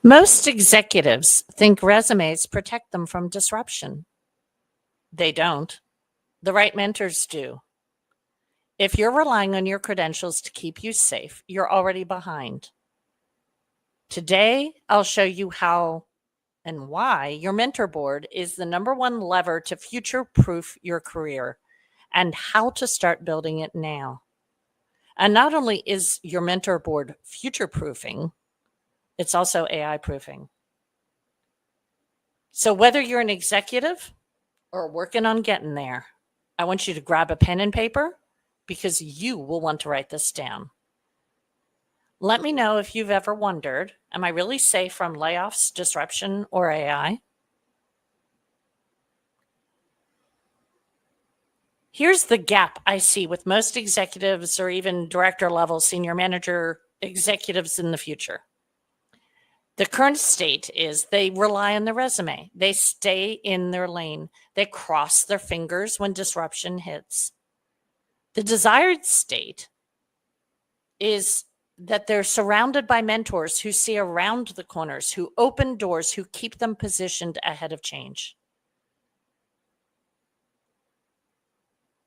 Most executives think resumes protect them from disruption. They don't. The right mentors do. If you're relying on your credentials to keep you safe, you're already behind. Today, I'll show you how and why your mentor board is the number one lever to future-proof your career and how to start building it now. And not only is your mentor board future-proofing, it's also AI-proofing. So whether you're an executive or working on getting there, I want you to grab a pen and paper because you will want to write this down. Let me know if you've ever wondered, am I really safe from layoffs, disruption, or AI? Here's the gap I see with most executives or even director level, senior manager executives in the future. The current state is they rely on the resume. They stay in their lane. They cross their fingers when disruption hits. The desired state is that they're surrounded by mentors who see around the corners, who open doors, who keep them positioned ahead of change.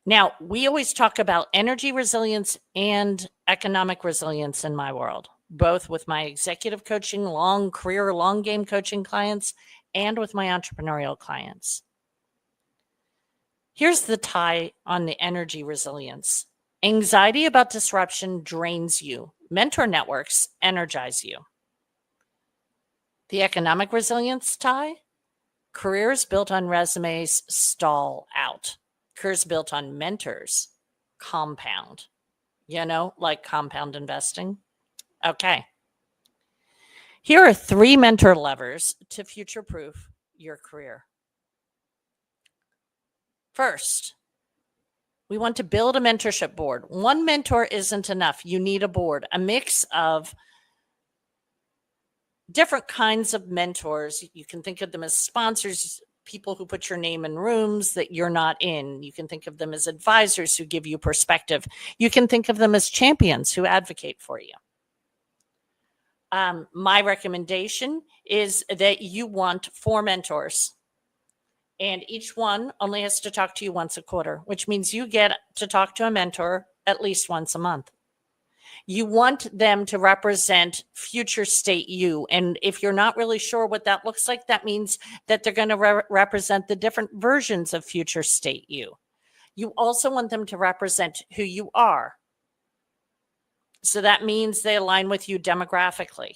Now, we always talk about energy resilience and economic resilience in my world, both with my executive coaching, long career, long game coaching clients, and with my entrepreneurial clients. Here's the tie on the energy resilience. Anxiety about disruption drains you. Mentor networks energize you. The economic resilience tie, careers built on resumes stall out. Careers built on mentors compound, like compound investing. Okay. Here are 3 mentor levers to future-proof your career. First, we want to build a mentorship board. One mentor isn't enough. You need a board, a mix of different kinds of mentors. You can think of them as sponsors, people who put your name in rooms that you're not in. You can think of them as advisors who give you perspective. You can think of them as champions who advocate for you. My recommendation is that you want 4 mentors. And each one only has to talk to you once a quarter, which means you get to talk to a mentor at least once a month. You want them to represent future state you. And if you're not really sure what that looks like, that means that they're going to represent the different versions of future state you. You also want them to represent who you are. So that means they align with you demographically.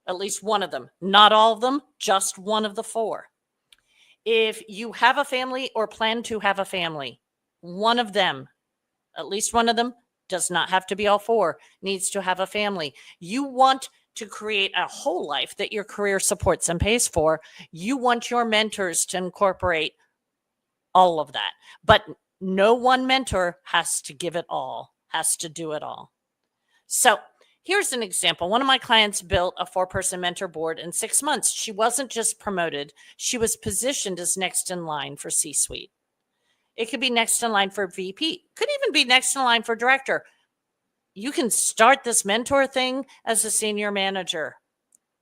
At least one of them, not all of them, just one of the 4. If you have a family or plan to have a family, one of them, at least one of them, does not have to be all 4, needs to have a family. You want to create a whole life that your career supports and pays for. You want your mentors to incorporate all of that. But no one mentor has to give it all, has to do it all. So here's an example. One of my clients built a 4-person mentor board in 6 months. She wasn't just promoted. She was positioned as next in line for C-suite. It could be next in line for VP. Could even be next in line for director. You can start this mentor thing as a senior manager.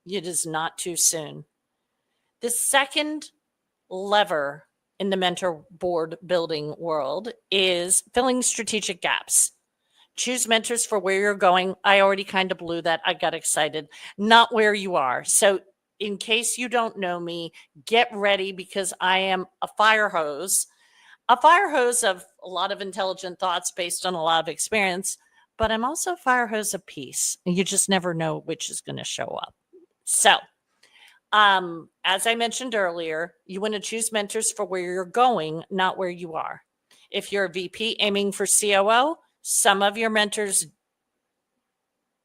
It is not too soon. The second lever in the mentor board building world is filling strategic gaps. Choose mentors for where you're going. I already kind of blew that. I got excited. Not where you are. So in case you don't know me, get ready because I am a fire hose of a lot of intelligent thoughts based on a lot of experience, but I'm also a fire hose of peace. You just never know which is going to show up. So as I mentioned earlier, you want to choose mentors for where you're going, not where you are. If you're a VP aiming for COO, some of your mentors,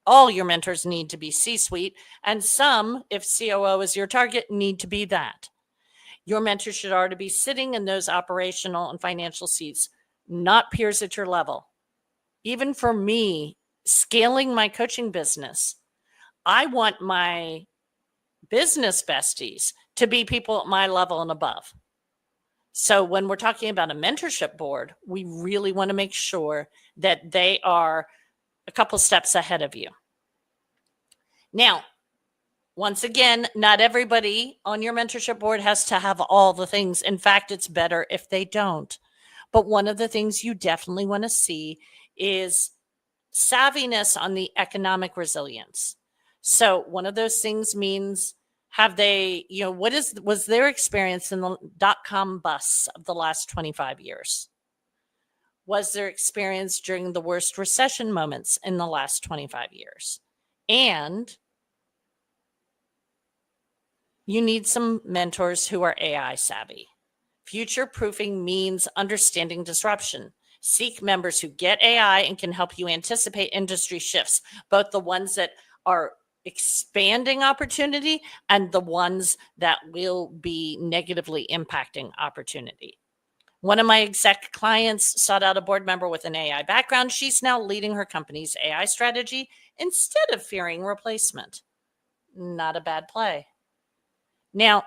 all your mentors need to be C-suite, and some, if COO is your target, need to be that. Your mentor should already be sitting in those operational and financial seats, not peers at your level. Even for me, scaling my coaching business, I want my business besties to be people at my level and above. So when we're talking about a mentorship board, we really want to make sure that they are a couple steps ahead of you. Now, Once again, not everybody on your mentorship board has to have all the things. In fact, it's better if they don't. But one of the things you definitely want to see is savviness on the economic resilience. So one of those things means, have they, was their experience in the dot-com busts of the last 25 years? Was their experience during the worst recession moments in the last 25 years? And you need some mentors who are AI savvy. Future proofing means understanding disruption. Seek members who get AI and can help you anticipate industry shifts, both the ones that are expanding opportunity and the ones that will be negatively impacting opportunity. One of my exec clients sought out a board member with an AI background. She's now leading her company's AI strategy instead of fearing replacement. Not a bad play. Now,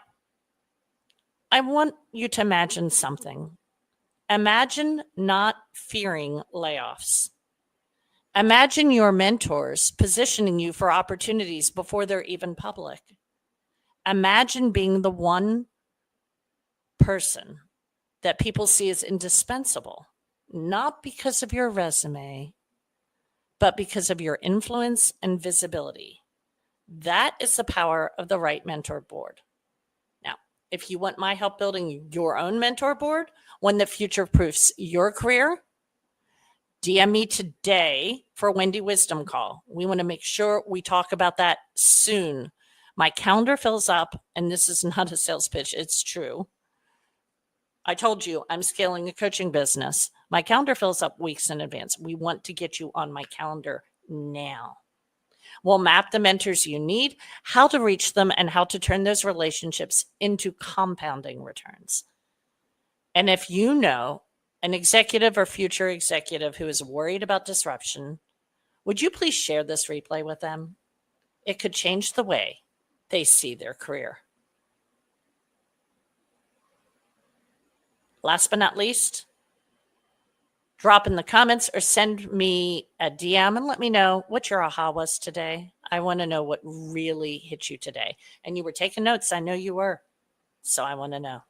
I want you to imagine something. Imagine not fearing layoffs. Imagine your mentors positioning you for opportunities before they're even public. Imagine being the one person that people see as indispensable, not because of your resume, but because of your influence and visibility. That is the power of the right mentor board. Now, if you want my help building your own mentor board, one that future proofs your career, DM me today for a Wendy Wisdom call. We want to make sure we talk about that soon. My calendar fills up, and this is not a sales pitch, it's true. I told you I'm scaling a coaching business. My calendar fills up weeks in advance. We want to get you on my calendar now. We'll map the mentors you need, how to reach them, and how to turn those relationships into compounding returns. And if you know an executive or future executive who is worried about disruption, would you please share this replay with them? It could change the way they see their career. Last but not least, drop in the comments or send me a DM and let me know what your aha was today. I want to know what really hit you today. And you were taking notes. I know you were. So I want to know.